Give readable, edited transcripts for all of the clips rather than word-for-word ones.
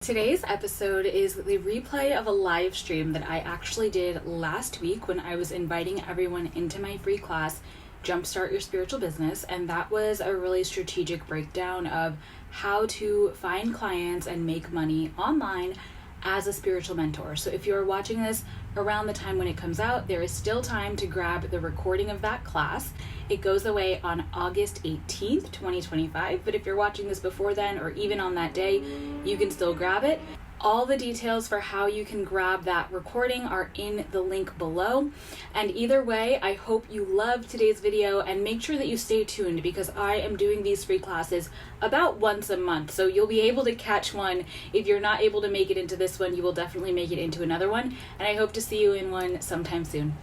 Today's episode is the replay of a live stream that I actually did last week when I was inviting everyone into my free class, Jumpstart Your Spiritual Business, and that was a really strategic breakdown of how to find clients and make money online as a spiritual mentor. So if you're watching this around the time when it comes out, there is still time to grab the recording of that class. It goes away on August 18th, 2025, but if you're watching this before then or even on that day, you can still grab it. All the details for how you can grab that recording are in the link below. And either way, I hope you loved today's video and make sure that you stay tuned because I am doing these free classes about once a month. So you'll be able to catch one. If you're not able to make it into this one, you will definitely make it into another one. And I hope to see you in one sometime soon.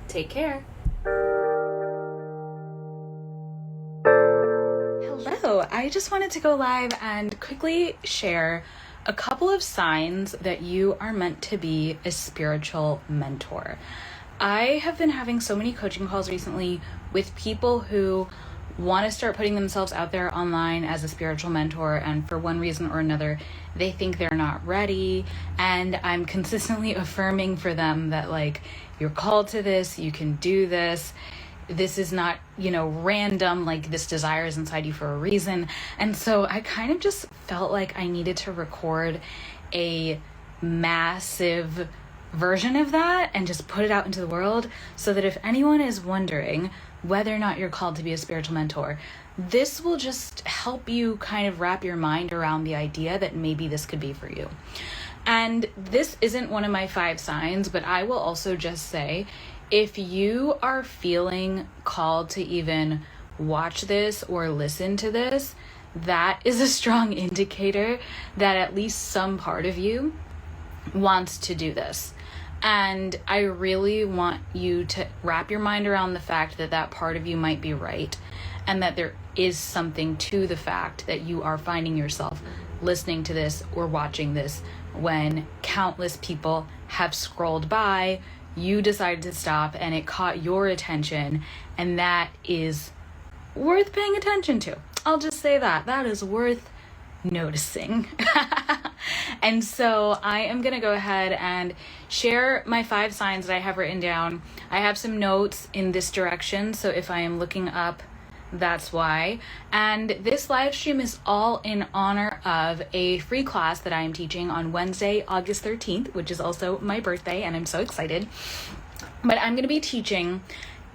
Take care. Hello, I just wanted to go live and quickly share a couple of signs that you are meant to be a spiritual mentor. I have been having so many coaching calls recently with people who want to start putting themselves out there online as a spiritual mentor, and for one reason or another, they think they're not ready. And I'm consistently affirming for them that, like, you're called to this, you can do this. This is not, random, like this desire is inside you for a reason. And so I kind of just felt like I needed to record a massive version of that and just put it out into the world so that if anyone is wondering whether or not you're called to be a spiritual mentor, this will just help you kind of wrap your mind around the idea that maybe this could be for you. And this isn't one of my 5 signs, but I will also just say, if you are feeling called to even watch this or listen to this, that is a strong indicator that at least some part of you wants to do this. And I really want you to wrap your mind around the fact that that part of you might be right, and that there is something to the fact that you are finding yourself listening to this or watching this when countless people have scrolled by. You decided to stop and it caught your attention, and that is worth paying attention to. I'll just say that is worth noticing. And so I am going to go ahead and share my 5 signs that I have written down. I have some notes in this direction, so if I am looking up, that's why. And this live stream is all in honor of a free class that I am teaching on Wednesday, August 13th, which is also my birthday, and I'm so excited. But I'm going to be teaching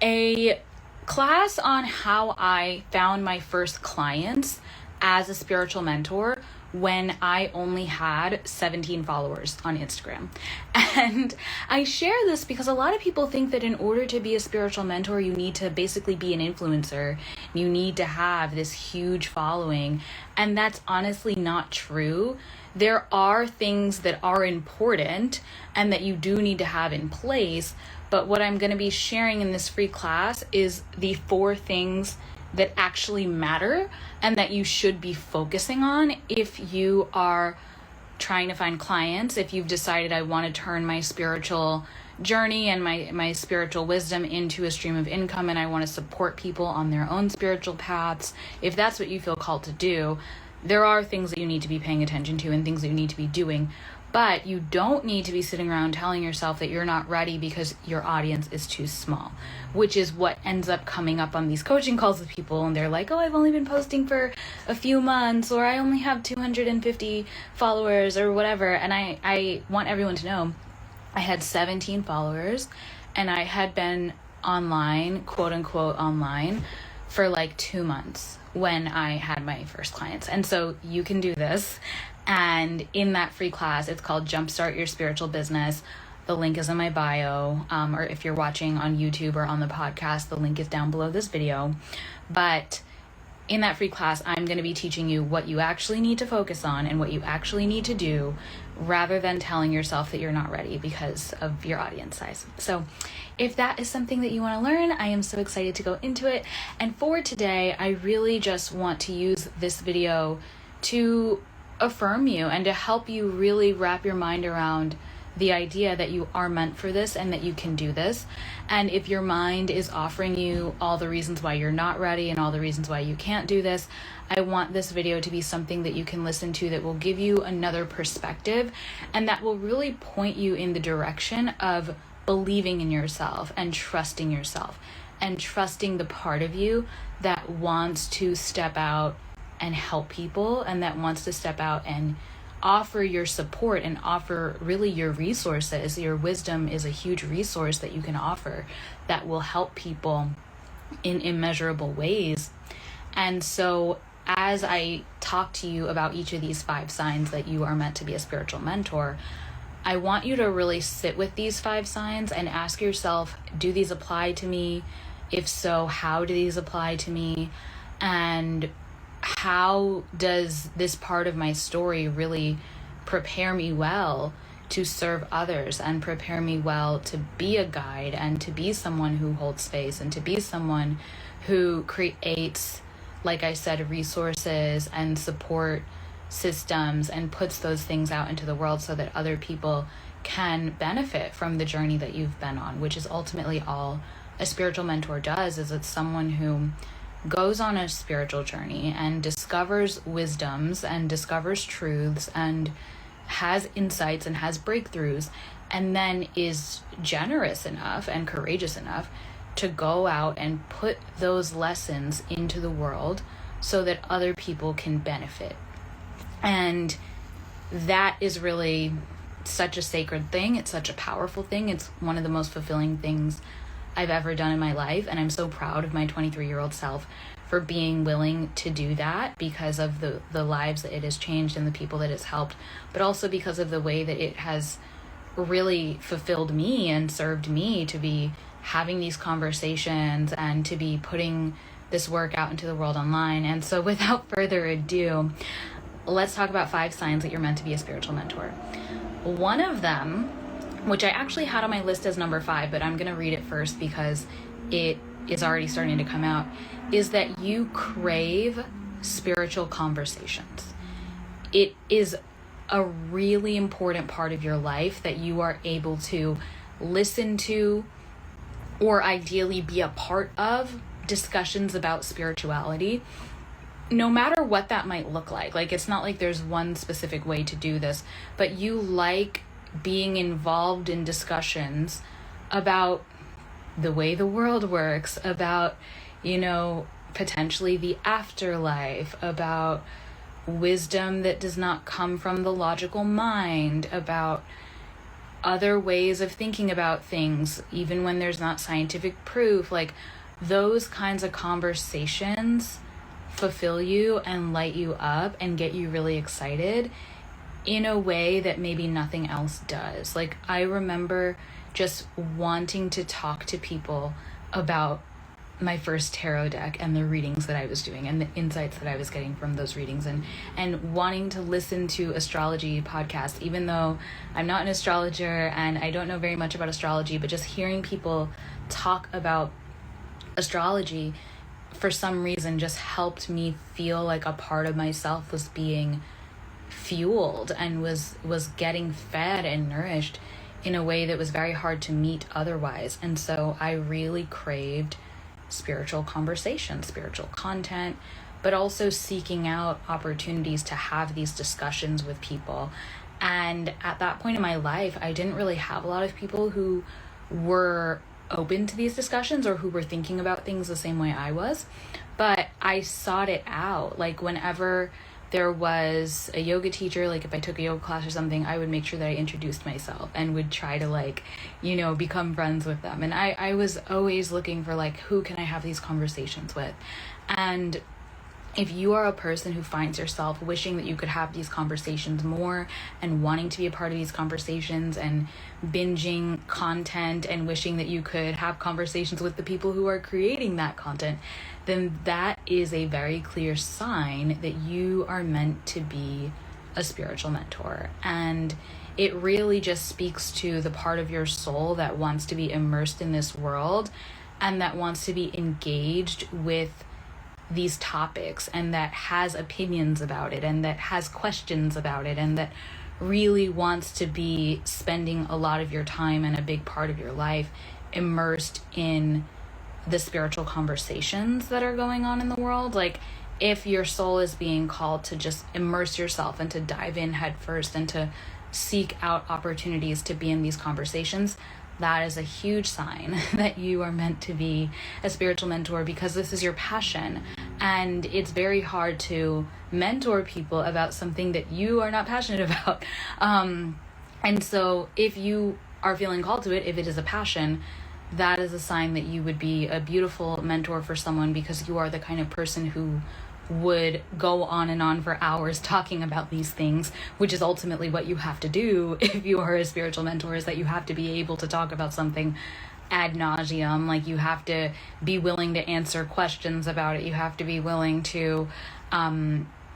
a class on how I found my first clients as a spiritual mentor when I only had 17 followers on Instagram. And I share this because a lot of people think that in order to be a spiritual mentor, you need to basically be an influencer. You need to have this huge following. And that's honestly not true. There are things that are important and that you do need to have in place. But what I'm going to be sharing in this free class is the 4 things that actually matter and that you should be focusing on if you are trying to find clients, if you've decided I want to turn my spiritual journey and my spiritual wisdom into a stream of income and I want to support people on their own spiritual paths. If that's what you feel called to do, there are things that you need to be paying attention to and things that you need to be doing. But you don't need to be sitting around telling yourself that you're not ready because your audience is too small, which is what ends up coming up on these coaching calls with people. And they're like, oh, I've only been posting for a few months, or I only have 250 followers or whatever. And I want everyone to know I had 17 followers and I had been online, quote unquote online, for like 2 months when I had my first clients. And so you can do this. And in that free class, it's called Jumpstart Your Spiritual Business. The link is in my bio, or if you're watching on YouTube or on the podcast, the link is down below this video. But in that free class, I'm going to be teaching you what you actually need to focus on and what you actually need to do, rather than telling yourself that you're not ready because of your audience size. So if that is something that you want to learn, I am so excited to go into it. And for today, I really just want to use this video to affirm you and to help you really wrap your mind around the idea that you are meant for this and that you can do this. And if your mind is offering you all the reasons why you're not ready and all the reasons why you can't do this, I want this video to be something that you can listen to that will give you another perspective and that will really point you in the direction of believing in yourself and trusting the part of you that wants to step out and help people, and that wants to step out and offer your support and offer really your resources. Your wisdom is a huge resource that you can offer that will help people in immeasurable ways. And so as I talk to you about each of these 5 signs that you are meant to be a spiritual mentor, I want you to really sit with these 5 signs and ask yourself, do these apply to me? If so, how do these apply to me? And how does this part of my story really prepare me well to serve others and prepare me well to be a guide and to be someone who holds space and to be someone who creates, like I said, resources and support systems and puts those things out into the world so that other people can benefit from the journey that you've been on, which is ultimately all a spiritual mentor does. Is it's someone who goes on a spiritual journey and discovers wisdoms and discovers truths and has insights and has breakthroughs, and then is generous enough and courageous enough to go out and put those lessons into the world so that other people can benefit. And that is really such a sacred thing. It's such a powerful thing. It's one of the most fulfilling things I've ever done in my life. And I'm so proud of my 23-year-old self for being willing to do that, because of the lives that it has changed and the people that it's helped, but also because of the way that it has really fulfilled me and served me to be having these conversations and to be putting this work out into the world online. And so without further ado, let's talk about 5 signs that you're meant to be a spiritual mentor. One of them, which I actually had on my list as number 5, but I'm going to read it first because it is already starting to come out, is that you crave spiritual conversations. It is a really important part of your life that you are able to listen to, or ideally be a part of, discussions about spirituality, no matter what that might look like. Like, it's not like there's one specific way to do this, but you like being involved in discussions about the way the world works, about, potentially the afterlife, about wisdom that does not come from the logical mind, about other ways of thinking about things, even when there's not scientific proof. Like, those kinds of conversations fulfill you and light you up and get you really excited in a way that maybe nothing else does. Like, I remember just wanting to talk to people about my first tarot deck and the readings that I was doing and the insights that I was getting from those readings, and wanting to listen to astrology podcasts, even though I'm not an astrologer and I don't know very much about astrology, but just hearing people talk about astrology for some reason just helped me feel like a part of myself was being fueled and was getting fed and nourished in a way that was very hard to meet otherwise. And so I really craved spiritual conversation, spiritual content, but also seeking out opportunities to have these discussions with people. And at that point in my life, I didn't really have a lot of people who were open to these discussions or who were thinking about things the same way I was, but I sought it out. Like, whenever there was a yoga teacher, like if I took a yoga class or something, I would make sure that I introduced myself and would try to become friends with them. And I was always looking for who can I have these conversations with? And if you are a person who finds yourself wishing that you could have these conversations more and wanting to be a part of these conversations and binging content and wishing that you could have conversations with the people who are creating that content, then that is a very clear sign that you are meant to be a spiritual mentor. And it really just speaks to the part of your soul that wants to be immersed in this world and that wants to be engaged with these topics and that has opinions about it and that has questions about it and that really wants to be spending a lot of your time and a big part of your life immersed in the spiritual conversations that are going on in the world. Like, if your soul is being called to just immerse yourself and to dive in head first and to seek out opportunities to be in these conversations, that is a huge sign that you are meant to be a spiritual mentor, because this is your passion. And it's very hard to mentor people about something that you are not passionate about. And so if you are feeling called to it, if it is a passion, that is a sign that you would be a beautiful mentor for someone, because you are the kind of person who would go on and on for hours talking about these things, which is ultimately what you have to do if you are a spiritual mentor, is that you have to be able to talk about something ad nauseum. Like, you have to be willing to answer questions about it. You have to be willing to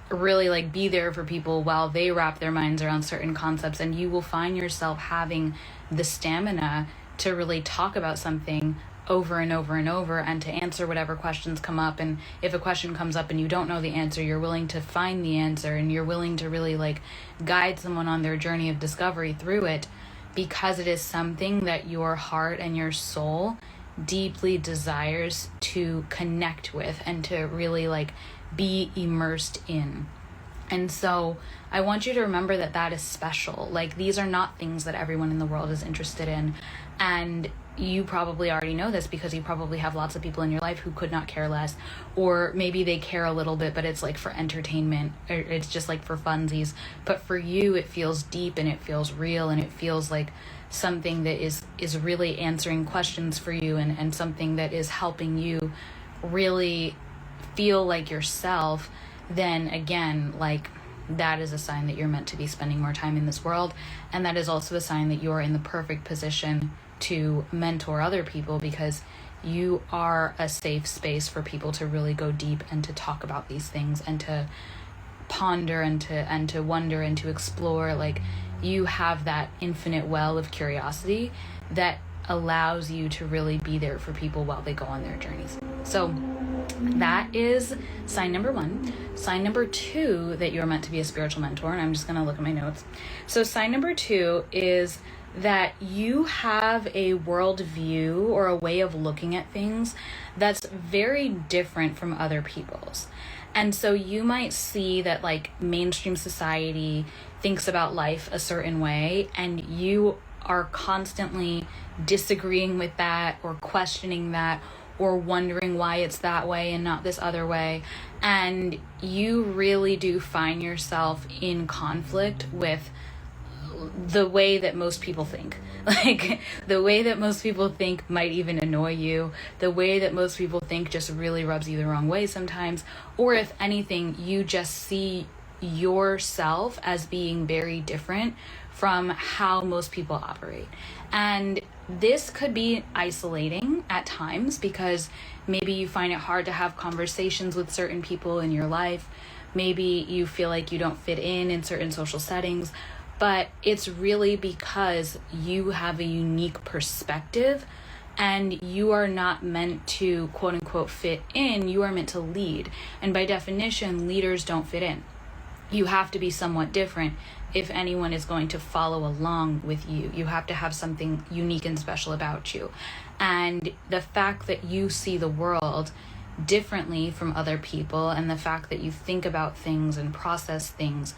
really like be there for people while they wrap their minds around certain concepts, and you will find yourself having the stamina to really talk about something over and over and over, and to answer whatever questions come up. And if a question comes up and you don't know the answer, you're willing to find the answer, and you're willing to really like guide someone on their journey of discovery through it, because it is something that your heart and your soul deeply desires to connect with and to really like be immersed in. And so I want you to remember that that is special. Like, these are not things that everyone in the world is interested in. And you probably already know this, because you probably have lots of people in your life who could not care less, or maybe they care a little bit, but it's like for entertainment, or it's just like for funsies. But for you, it feels deep and it feels real, and it feels like something that is really answering questions for you, and something that is helping you really feel like yourself. Then again, like, that is a sign that you're meant to be spending more time in this world. And that is also a sign that you're in the perfect position to mentor other people, because you are a safe space for people to really go deep and to talk about these things, and to ponder, and to wonder, and to explore. Like, you have that infinite well of curiosity that allows you to really be there for people while they go on their journeys. So that is sign number 1. Sign number 2 that you're meant to be a spiritual mentor, and I'm just going to look at my notes. So sign number 2 is that you have a worldview or a way of looking at things that's very different from other people's. And so you might see that like mainstream society thinks about life a certain way, and you are constantly disagreeing with that, or questioning that, or wondering why it's that way and not this other way. And you really do find yourself in conflict with the way that most people think. Like, the way that most people think might even annoy you. The way that most people think just really rubs you the wrong way sometimes. Or if anything, you just see yourself as being very different from how most people operate. And this could be isolating at times, because maybe you find it hard to have conversations with certain people in your life. Maybe you feel like you don't fit in certain social settings, but it's really because you have a unique perspective, and you are not meant to quote unquote fit in, you are meant to lead. And by definition, leaders don't fit in. You have to be somewhat different if anyone is going to follow along with you. You have to have something unique and special about you. And the fact that you see the world differently from other people, and the fact that you think about things and process things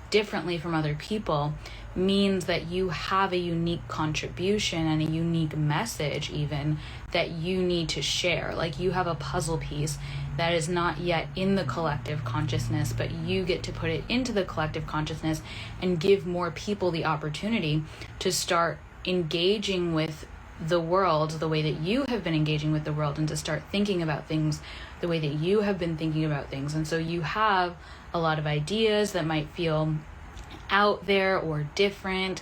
differently from other people, means that you have a unique contribution and a unique message even that you need to share. Like, you have a puzzle piece that is not yet in the collective consciousness, but you get to put it into the collective consciousness and give more people the opportunity to start engaging with the world the way that you have been engaging with the world, and to start thinking about things the way that you have been thinking about things. And so you have a lot of ideas that might feel out there or different,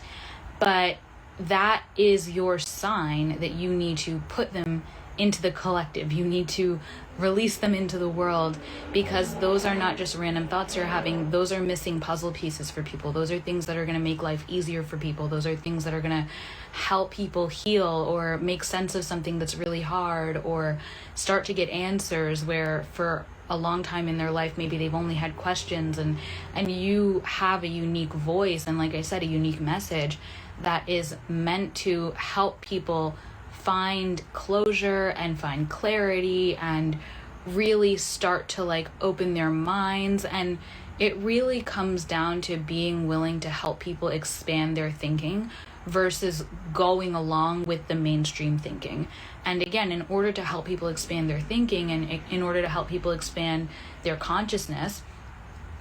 but that is your sign that you need to put them into the collective. You need to release them into the world, because those are not just random thoughts you're having. Those are missing puzzle pieces for people. Those are things that are going to make life easier for people. Those are things that are going to help people heal, or make sense of something that's really hard, or start to get answers where for a long time in their life, maybe they've only had questions, and you have a unique voice and, like I said, a unique message that is meant to help people find closure and find clarity and really start to like open their minds. And it really comes down to being willing to help people expand their thinking versus going along with the mainstream thinking. And again, in order to help people expand their thinking and in order to help people expand their consciousness,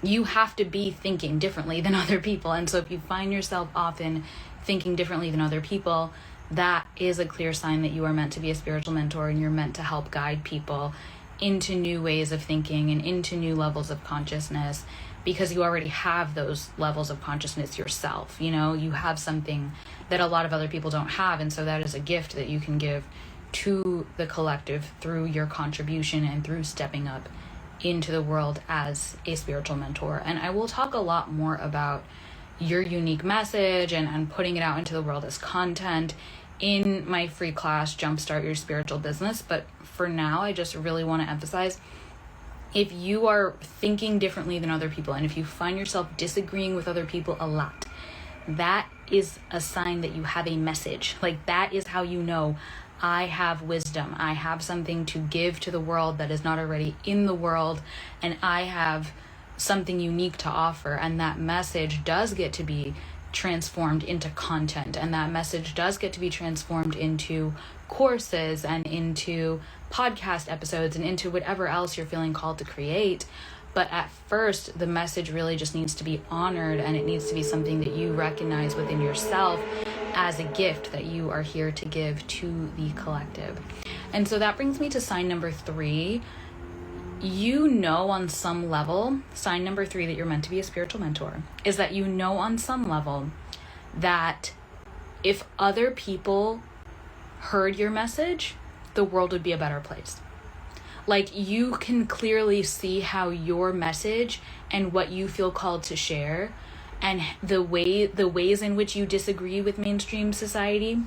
you have to be thinking differently than other people. And so if you find yourself often thinking differently than other people, that is a clear sign that you are meant to be a spiritual mentor, and you're meant to help guide people into new ways of thinking and into new levels of consciousness, because you already have those levels of consciousness yourself. You know, you have something that a lot of other people don't have, and so that is a gift that you can give to the collective through your contribution and through stepping up into the world as a spiritual mentor. And I will talk a lot more about your unique message and putting it out into the world as content in my free class, Jumpstart Your Spiritual Business. But for now, I just really want to emphasize, if you are thinking differently than other people, and if you find yourself disagreeing with other people a lot, that is a sign that you have a message. Like, that is how you know, I have wisdom. I have something to give to the world that is not already in the world, and I have something unique to offer. And that message does get to be transformed into content, and that message does get to be transformed into courses and into podcast episodes and into whatever else you're feeling called to create. But at first, the message really just needs to be honored, and it needs to be something that you recognize within yourself as a gift that you are here to give to the collective. And so that brings me to sign number 3. You know, on some level, sign number 3 that you're meant to be a spiritual mentor is that you know on some level that if other people heard your message, the world would be a better place. Like, you can clearly see how your message and what you feel called to share and the ways in which you disagree with mainstream society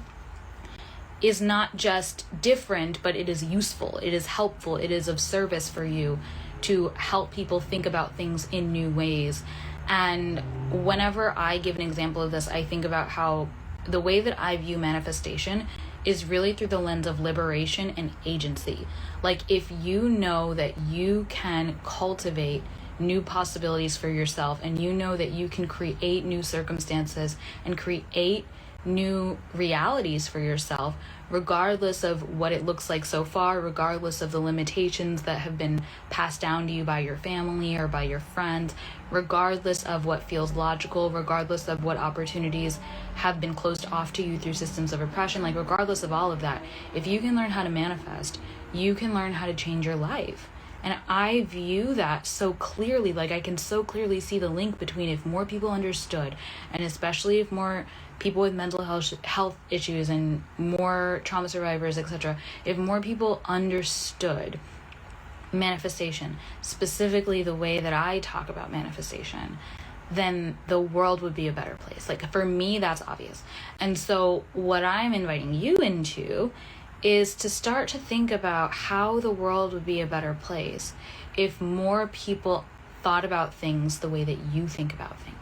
is not just different, but it is useful, it is helpful, it is of service for you to help people think about things in new ways. And whenever I give an example of this, I think about how the way that I view manifestation is really through the lens of liberation and agency. Like, if you know that you can cultivate new possibilities for yourself, and you know that you can create new circumstances and create new realities for yourself, regardless of what it looks like so far, regardless of the limitations that have been passed down to you by your family or by your friends, regardless of what feels logical, regardless of what opportunities have been closed off to you through systems of oppression, like regardless of all of that, if you can learn how to manifest, you can learn how to change your life. And I view that so clearly, like I can so clearly see the link between if more people understood, and especially if more people with mental health issues and more trauma survivors, etc., if more people understood manifestation, specifically the way that I talk about manifestation, then the world would be a better place. Like, for me, that's obvious. And so what I'm inviting you into is to start to think about how the world would be a better place if more people thought about things the way that you think about things.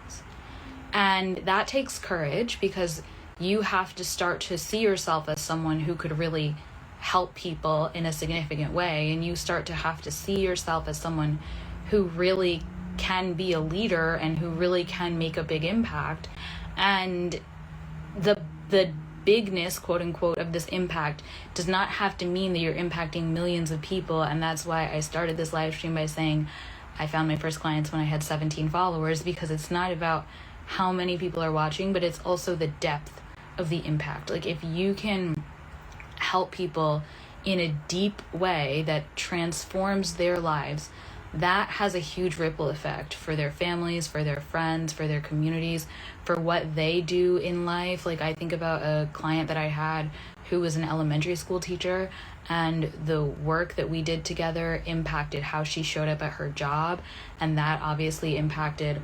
And that takes courage, because you have to start to see yourself as someone who could really help people in a significant way. And you start to have to see yourself as someone who really can be a leader and who really can make a big impact. And the bigness, quote unquote, of this impact does not have to mean that you're impacting millions of people. And that's why I started this live stream by saying I found my first clients when I had 17 followers, because it's not about how many people are watching, but it's also the depth of the impact. Like, if you can help people in a deep way that transforms their lives, that has a huge ripple effect for their families, for their friends, for their communities, for what they do in life. Like, I think about a client that I had who was an elementary school teacher, and the work that we did together impacted how she showed up at her job, and that obviously impacted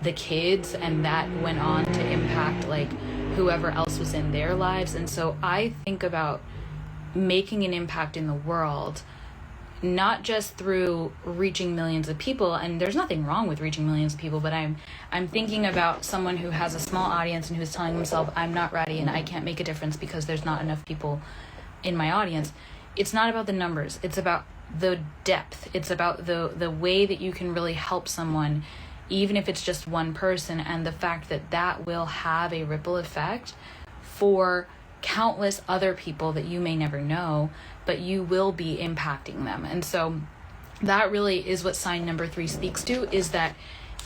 the kids, and that went on to impact like whoever else was in their lives. And so I think about making an impact in the world not just through reaching millions of people, and there's nothing wrong with reaching millions of people, but I'm thinking about someone who has a small audience and who's telling themselves, I'm not ready and I can't make a difference because there's not enough people in my audience. It's not about the numbers. It's about the depth. It's about the way that you can really help someone, even if it's just one person, and the fact that that will have a ripple effect for countless other people that you may never know, but you will be impacting them. And so that really is what sign number 3 speaks to, is that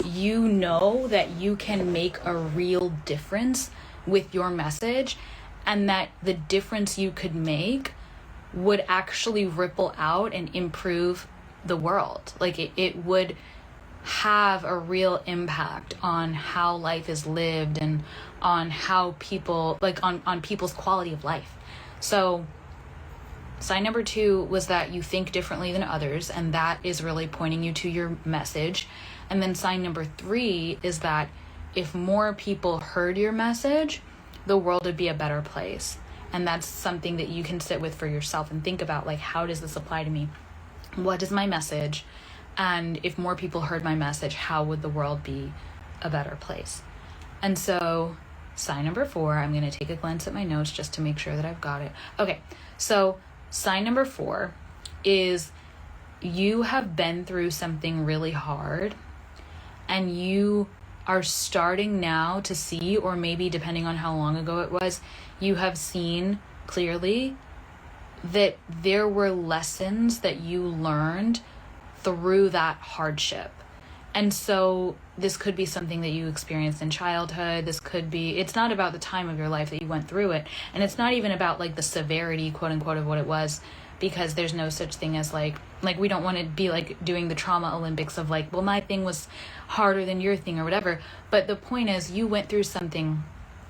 you know that you can make a real difference with your message, and that the difference you could make would actually ripple out and improve the world. Like it would have a real impact on how life is lived and on how people, like on people's quality of life. So sign number 2 was that you think differently than others, and that is really pointing you to your message. And then sign number 3 is that if more people heard your message, the world would be a better place. And that's something that you can sit with for yourself and think about, like, how does this apply to me? What is my message? And if more people heard my message, how would the world be a better place? And so sign number 4, I'm going to take a glance at my notes just to make sure that I've got it. Okay, so sign number 4 is you have been through something really hard, and you are starting now to see, or maybe depending on how long ago it was, you have seen clearly that there were lessons that you learned through that hardship. And so this could be something that you experienced in childhood. This could be, it's not about the time of your life that you went through it. And it's not even about like the severity, quote unquote, of what it was, because there's no such thing as like we don't want to be like doing the trauma Olympics of like, well, my thing was harder than your thing or whatever. But the point is, you went through something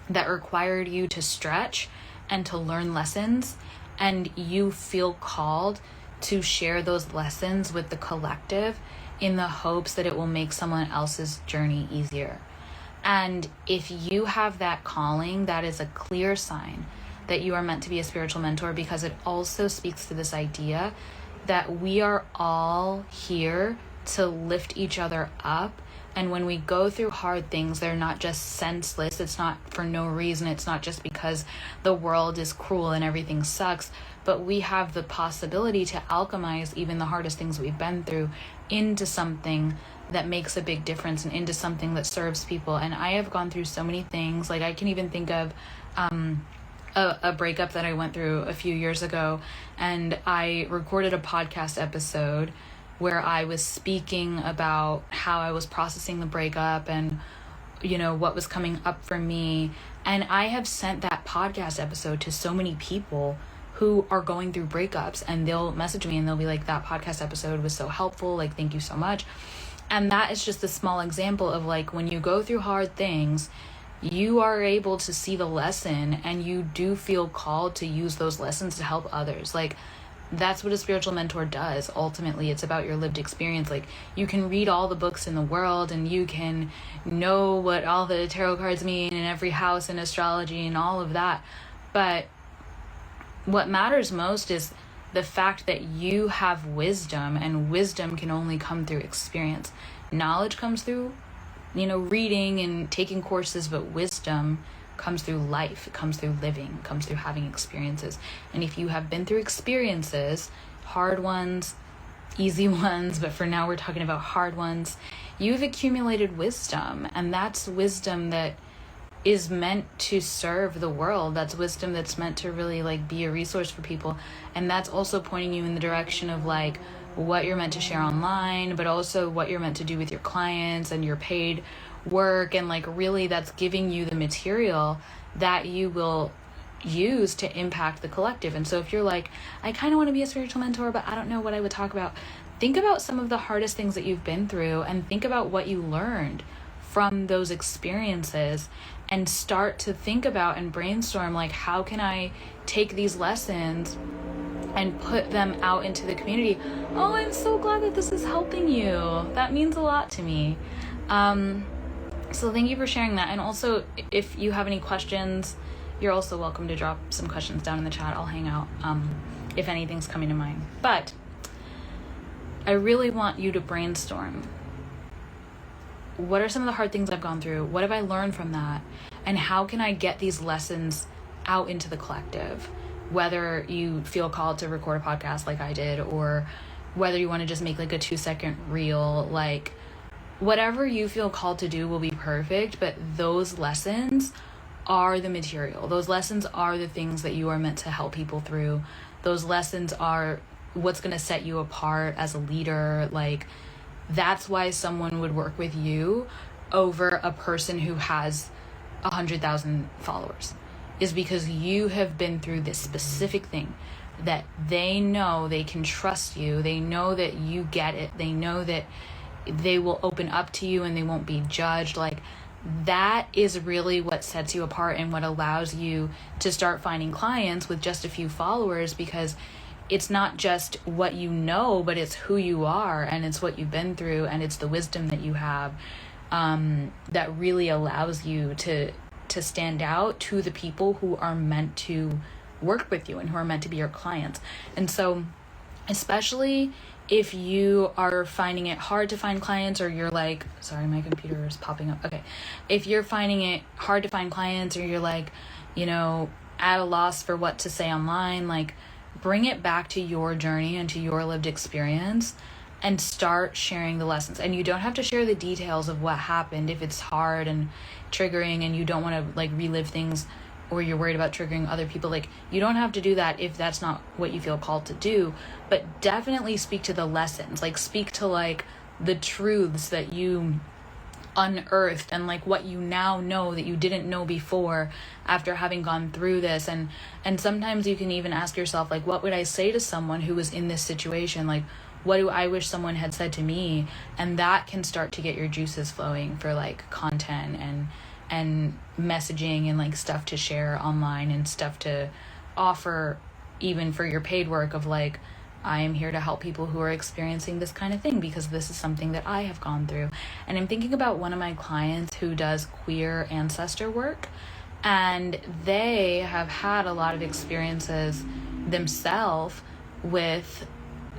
that required you to stretch and to learn lessons, and you feel called to share those lessons with the collective in the hopes that it will make someone else's journey easier. And if you have that calling, that is a clear sign that you are meant to be a spiritual mentor, because it also speaks to this idea that we are all here to lift each other up. And when we go through hard things, they're not just senseless. It's not for no reason. It's not just because the world is cruel and everything sucks, but we have the possibility to alchemize even the hardest things we've been through into something that makes a big difference and into something that serves people. And I have gone through so many things. Like I can even think of a breakup that I went through a few years ago, and I recorded a podcast episode where I was speaking about how I was processing the breakup and, you know, what was coming up for me. And I have sent that podcast episode to so many people who are going through breakups, and they'll message me and they'll be like, that podcast episode was so helpful. Like, thank you so much. And that is just a small example of like, when you go through hard things, you are able to see the lesson, and you do feel called to use those lessons to help others. Like, that's what a spiritual mentor does. Ultimately, it's about your lived experience. Like, you can read all the books in the world, and you can know what all the tarot cards mean and every house in astrology and all of that. But what matters most is the fact that you have wisdom, and wisdom can only come through experience. Knowledge comes through, you know, reading and taking courses, but wisdom comes through life. It comes through living, it comes through having experiences. And if you have been through experiences, hard ones, easy ones, but for now we're talking about hard ones, you've accumulated wisdom, and that's wisdom that is meant to serve the world. That's wisdom that's meant to really like be a resource for people. And that's also pointing you in the direction of like what you're meant to share online, but also what you're meant to do with your clients and your paid work. And like really that's giving you the material that you will use to impact the collective. And so if you're like, I kind of want to be a spiritual mentor, but I don't know what I would talk about, think about some of the hardest things that you've been through, and think about what you learned from those experiences, and start to think about and brainstorm like, how can I take these lessons and put them out into the community? Oh, I'm so glad that this is helping you. That means a lot to me. So thank you for sharing that. And also, if you have any questions, you're also welcome to drop some questions down in the chat. I'll hang out if anything's coming to mind. But I really want you to brainstorm. What are some of the hard things I've gone through? What have I learned from that? And how can I get these lessons out into the collective? Whether you feel called to record a podcast like I did, or whether you want to just make like a 2-second reel, like whatever you feel called to do will be perfect. But those lessons are the material. Those lessons are the things that you are meant to help people through. Those lessons are what's going to set you apart as a leader. Like, that's why someone would work with you over a person who has 100,000 followers, is because you have been through this specific thing that they know they can trust you. They know that you get it. They know that they will open up to you and they won't be judged. Like, that is really what sets you apart and what allows you to start finding clients with just a few followers, because it's not just what you know, but it's who you are, and it's what you've been through, and it's the wisdom that you have, that really allows you to stand out to the people who are meant to work with you and who are meant to be your clients. And so, especially if you are finding it hard to find clients, or you're like, sorry, my computer is popping up. Okay. If you're finding it hard to find clients, or you're like, at a loss for what to say online, like, bring it back to your journey and to your lived experience and start sharing the lessons. And you don't have to share the details of what happened if it's hard and triggering and you don't want to like relive things, or you're worried about triggering other people. Like, you don't have to do that if that's not what you feel called to do, but definitely speak to the lessons. Like, speak to like the truths that you unearthed, and like what you now know that you didn't know before after having gone through this. And sometimes you can even ask yourself, like, what would I say to someone who was in this situation? Like, what do I wish someone had said to me? And that can start to get your juices flowing for like content and messaging and like stuff to share online and stuff to offer even for your paid work of like, I am here to help people who are experiencing this kind of thing because this is something that I have gone through. And I'm thinking about one of my clients who does queer ancestor work, and they have had a lot of experiences themselves with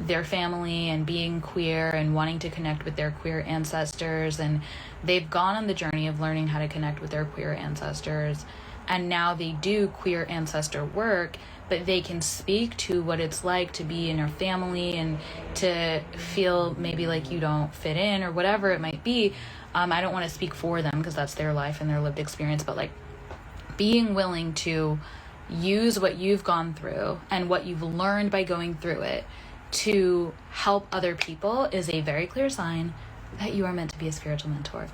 their family and being queer and wanting to connect with their queer ancestors. And they've gone on the journey of learning how to connect with their queer ancestors. And now they do queer ancestor work, but they can speak to what it's like to be in a family and to feel maybe like you don't fit in or whatever it might be. I don't want to speak for them because that's their life and their lived experience, but like being willing to use what you've gone through and what you've learned by going through it to help other people is a very clear sign that you are meant to be a spiritual mentor.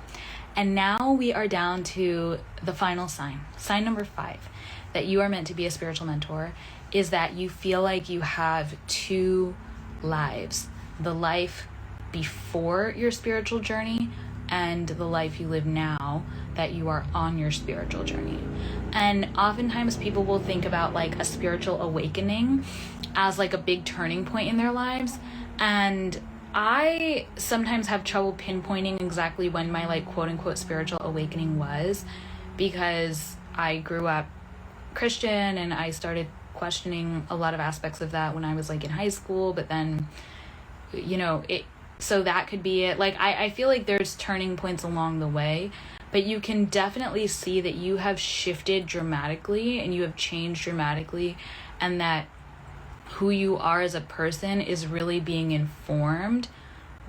And now we are down to the final sign. Sign number 5, that you are meant to be a spiritual mentor, is that you feel like you have 2 lives. The life before your spiritual journey and the life you live now that you are on your spiritual journey. And oftentimes people will think about like a spiritual awakening as like a big turning point in their lives. And I sometimes have trouble pinpointing exactly when my like quote unquote spiritual awakening was, because I grew up Christian and I started questioning a lot of aspects of that when I was like in high school. But then, so that could be it. Like, I feel like there's turning points along the way, but you can definitely see that you have shifted dramatically and you have changed dramatically, and that who you are as a person is really being informed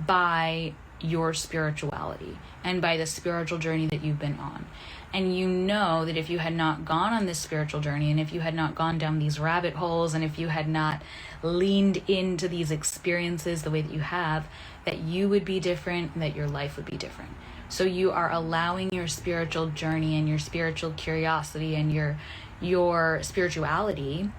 by your spirituality and by the spiritual journey that you've been on. And you know that if you had not gone on this spiritual journey, and if you had not gone down these rabbit holes, and if you had not leaned into these experiences the way that you have, that you would be different and that your life would be different. So you are allowing your spiritual journey and your spiritual curiosity and your spirituality,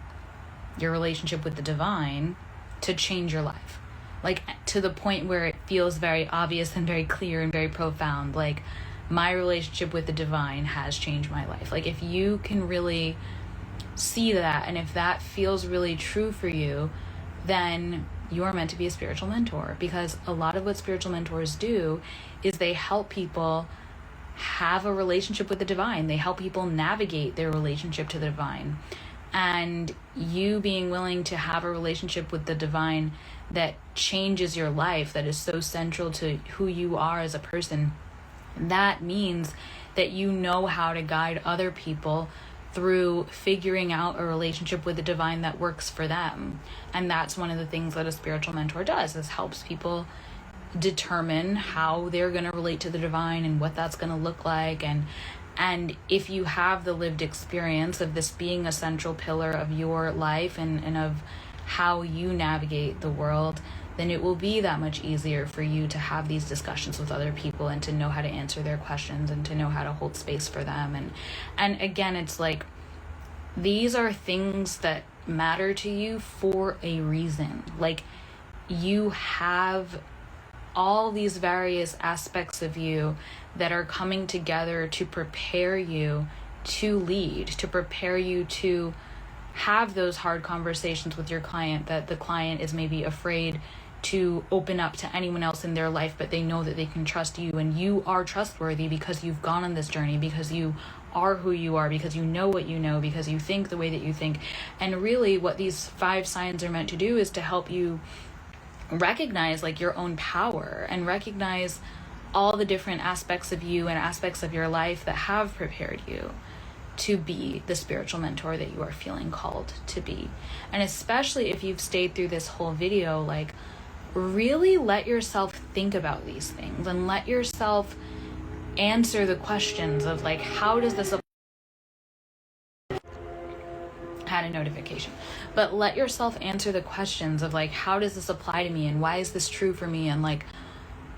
your relationship with the divine, to change your life. Like, to the point where it feels very obvious and very clear and very profound. Like, my relationship with the divine has changed my life. Like, if you can really see that, and if that feels really true for you, then you are meant to be a spiritual mentor. Because a lot of what spiritual mentors do is they help people have a relationship with the divine. They help people navigate their relationship to the divine. and you being willing to have a relationship with the divine that changes your life, that is so central to who you are as a person, that means that you know how to guide other people through figuring out a relationship with the divine that works for them. And that's one of the things that a spiritual mentor does, is helps people determine how they're going to relate to the divine and what that's going to look like. And if you have the lived experience of this being a central pillar of your life and of how you navigate the world, then it will be that much easier for you to have these discussions with other people and to know how to answer their questions and to know how to hold space for them. And again, it's like, these are things that matter to you for a reason. Like, you have all these various aspects of you that are coming together to prepare you to lead, to prepare you to have those hard conversations with your client that the client is maybe afraid to open up to anyone else in their life, but they know that they can trust you, and you are trustworthy because you've gone on this journey, because you are who you are, because you know what you know, because you think the way that you think. And really what these 5 signs are meant to do is to help you recognize like your own power and recognize all the different aspects of you and aspects of your life that have prepared you to be the spiritual mentor that you are feeling called to be. And especially if you've stayed through this whole video, like, really let yourself think about these things and let yourself answer the questions of like, how does this had a notification, but let yourself answer the questions of like, how does this apply to me, and why is this true for me, and like,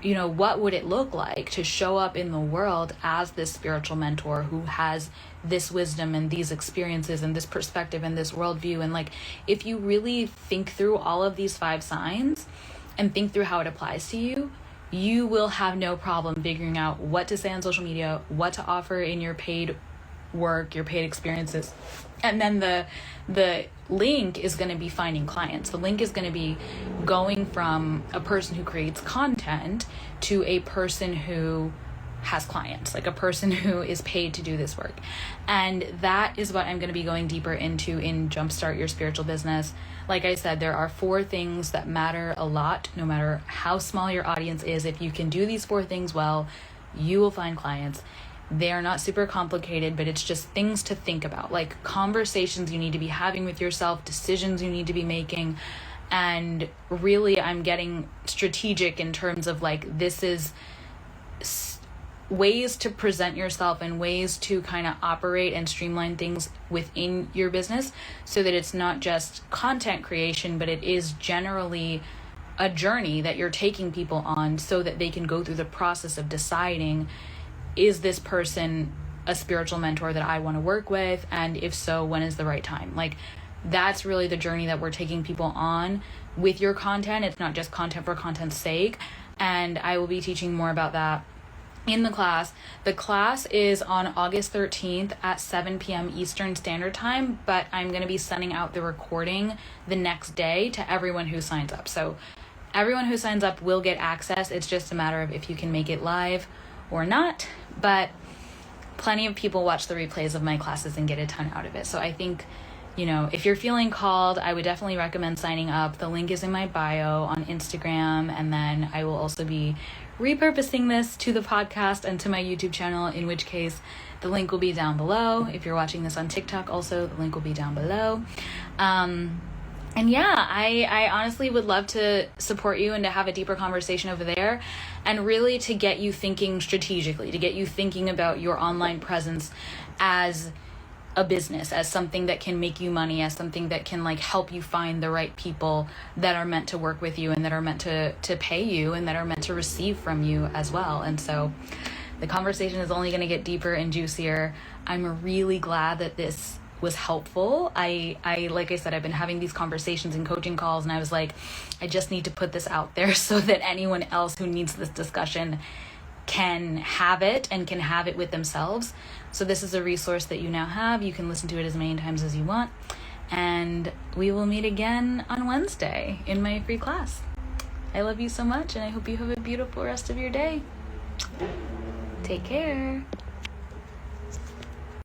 you know, what would it look like to show up in the world as this spiritual mentor who has this wisdom and these experiences and this perspective and this worldview. And like, if you really think through all of these 5 signs and think through how it applies to you, you will have no problem figuring out what to say on social media, what to offer in your paid work, your paid experiences. And then the link is going to be finding clients. The link is going to be going from a person who creates content to a person who has clients, like a person who is paid to do this work. And that is what I'm going to be going deeper into in Jumpstart Your Spiritual Business. Like I said, there are 4 things that matter a lot, no matter how small your audience is. If you can do these 4 things well, you will find clients. They are not super complicated, but it's just things to think about, like conversations you need to be having with yourself, decisions you need to be making. And really, I'm getting strategic in terms of like, this is ways to present yourself and ways to kind of operate and streamline things within your business, so that it's not just content creation, but it is generally a journey that you're taking people on so that they can go through the process of deciding, is this person a spiritual mentor that I want to work with? And if so, when is the right time? Like, that's really the journey that we're taking people on with your content. It's not just content for content's sake. And I will be teaching more about that in the class. The class is on August 13th at 7 p.m. Eastern Standard Time, but I'm going to be sending out the recording the next day to everyone who signs up. So everyone who signs up will get access. It's just a matter of if you can make it live or not, but plenty of people watch the replays of my classes and get a ton out of it. So I think, you know, if you're feeling called, I would definitely recommend signing up. The link is in my bio on Instagram, and then I will also be repurposing this to the podcast and to my YouTube channel, in which case the link will be down below. If you're watching this on TikTok also, the link will be down below. And yeah, I honestly would love to support you and to have a deeper conversation over there, and really to get you thinking strategically, to get you thinking about your online presence as a business, as something that can make you money, as something that can like help you find the right people that are meant to work with you and that are meant to pay you and that are meant to receive from you as well. And so the conversation is only going to get deeper and juicier. I'm really glad that this was helpful. I like I said, I've been having these conversations and coaching calls, and I was like, I just need to put this out there so that anyone else who needs this discussion can have it and can have it with themselves. So this is a resource that you now have. You can listen to it as many times as you want. And we will meet again on Wednesday in my free class. I love you so much, and I hope you have a beautiful rest of your day. Take care.